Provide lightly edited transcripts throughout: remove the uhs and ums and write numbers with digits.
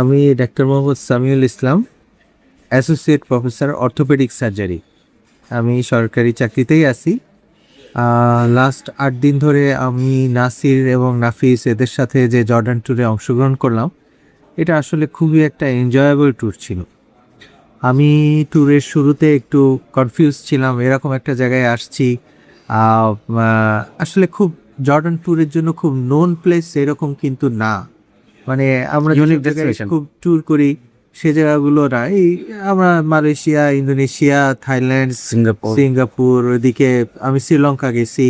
আমি ডাক্তার মোহাম্মদ সামিউল ইসলাম, associate professor orthopaedic surgery. আমি সরকারি চাকরিতেই আছি। লাস্ট 8 দিন ধরে আমি নাসির এবং নাফিস এদের সাথে যে জর্ডান ট্যুরে অংশগ্রহণ করলাম, এটা আসলে খুবই একটা এনজয়েবল ট্যুর ছিল। আমি ট্যুরের শুরুতে একটু কনফিউজ ছিলাম, এরকম একটা জায়গায় আসছি, আসলে খুব জর্ডান ট্যুরের জন্য খুব নোন প্লেস এরকম কিন্তু না। মানে আমরা Unique যেসব জায়গায় destination. খুব ট্যুর করি সে জায়গাগুলো না। এই আমরা মালয়েশিয়া, ইন্দোনেশিয়া, থাইল্যান্ড, সিঙ্গাপুর, ওইদিকে আমি শ্রীলঙ্কা গেছি,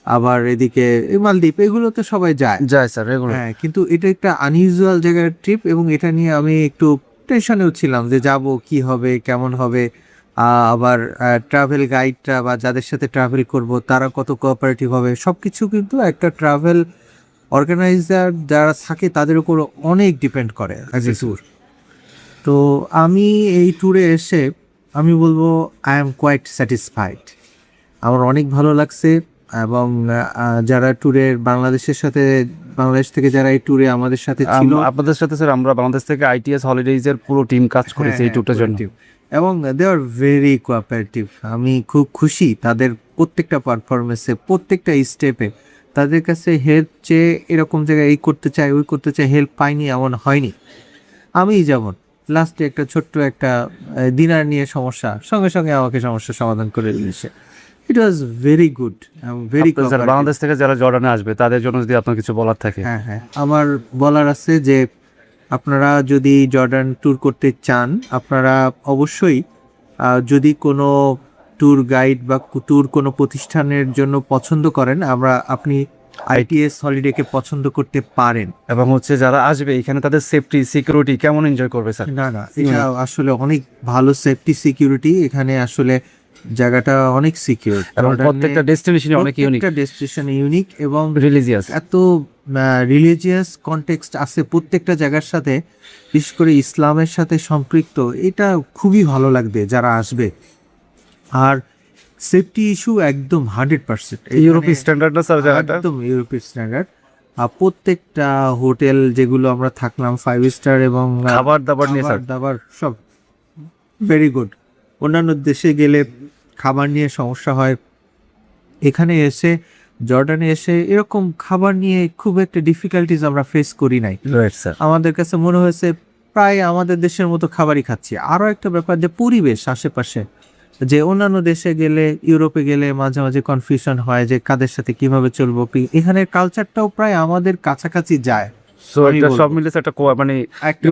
আবার এদিকে এই মালদ্বীপ, এগুলো তো সবাই যায়। Sir regular. হ্যাঁ, কিন্তু এটা একটা আনইউজুয়াল জায়গার ট্রিপ এবং এটা নিয়ে আমি একটু টেনশনেও ছিলাম যে যাব কি হবে, কেমন হবে। আবার ট্রাভেল গাইডটা বা যাদের সাথে ট্রাভেল করব তারা কত কোঅপারেটিভ হবে, সব কিছু কিন্তু একটা ট্রাভেল অর্গানাইজার যারা থাকে তাদের উপর অনেক ডিপেন্ড করে অ্যাজ এ ট্যুর। তো আমি এই ট্যুরে এসে আমি বলবো আই এম কোয়াইট স্যাটিসফাইড। আমার অনেক ভালো লাগছে। এবং যারা ট্যুরের বাংলাদেশ থেকে যারা এই ট্যুরে আমাদের সাথে ছিল, আপনাদের সাথে স্যার আমরা বাংলাদেশ থেকে আইটিএস হলিডেজ এর পুরো টিম কাজ করেছে এই ট্যুরটার জন্য। এবং দে আর ভেরি কোঅপারেটিভ। আমি খুব খুশি তাদের প্রত্যেকটা পারফরমেন্সে, প্রত্যেকটা স্টেপে। তাদের কাছে হেল্প চেয়ে এরকম জায়গায় এই করতে চাই, ওই করতে চাই, হেল্প পাইনি এমন হয়নি। আমি যেমন লাস্টে একটা ছোট্ট একটা ডিনার নিয়ে সমস্যা, সঙ্গে সঙ্গে আমাকে সমস্যার সমাধান করে দিয়েছে। It was very good, very sir Bangladesh থেকে যারা জর্ডানে আসবে তাদের জন্য যদি আপনার কিছু বলার থাকে। হ্যাঁ হ্যাঁ, আমার বলার আছে যে আপনারা যদি জর্ডান ট্যুর করতে চান, আপনারা অবশ্যই যদি কোনো ট্যুর গাইড বা ট্যুর কোনো প্রতিষ্ঠানের জন্য পছন্দ করেন, আপনি আইটিএস হলিডেকে পছন্দ করতে পারেন। এবং হচ্ছে যারা আসবে এখানে তাদের সেফটি সিকিউরিটি কেমন এনজয় করবে স্যার? না না, এটা আসলে অনেক ভালো সেফটি সিকিউরিটি। এখানে আসলে জায়গাটা অনেক সিকিউর এবং প্রত্যেকটা ডেস্টিনেশনে অনেক ইউনিক, ডেস্টিনেশন ইউনিক এবং রিলিজিয়াস। এত রিলিজিয়াস কনটেক্সট আছে প্রত্যেকটা জায়গার সাথে, বিশেষ করে ইসলামের সাথে সম্পৃক্ত। এটা খুবই ভালো লাগবে যারা আসবে। আর সেফটি ইস্যু একদম 100%। ইউরোপীয় স্ট্যান্ডার্ড না স্যার জায়গাটা? একদম ইউরোপীয় স্ট্যান্ডার্ড। প্রত্যেকটা হোটেল যেগুলো আমরা থাকলাম 5 স্টার, এবং খাবার দাবার নিয়ে স্যার দাবার সব ভেরি গুড। অন্যান্য দেশে গেলে খাবার নিয়ে সমস্যা হয়, এখানে এসে জর্ডানে এসে এরকম খাবার নিয়ে খুব একটা ডিফিকাল্টিজ আমরা ফেস করি নাই। Right sir. আমাদের কাছে মনে হয়েছে প্রায় আমাদের দেশের মতো খাবারই খাচ্ছি। আরও একটা ব্যাপার যে পরিবেশ আশেপাশে, যে অন্যান্য দেশে গেলে, ইউরোপে গেলে মাঝে মাঝে কনফিউশন হয় যে কাদের সাথে কিভাবে চলবো। এখানের কালচারটাও প্রায় আমাদের কাছাকাছি যায়। সো এটা সব মিলে একটা মানে একটা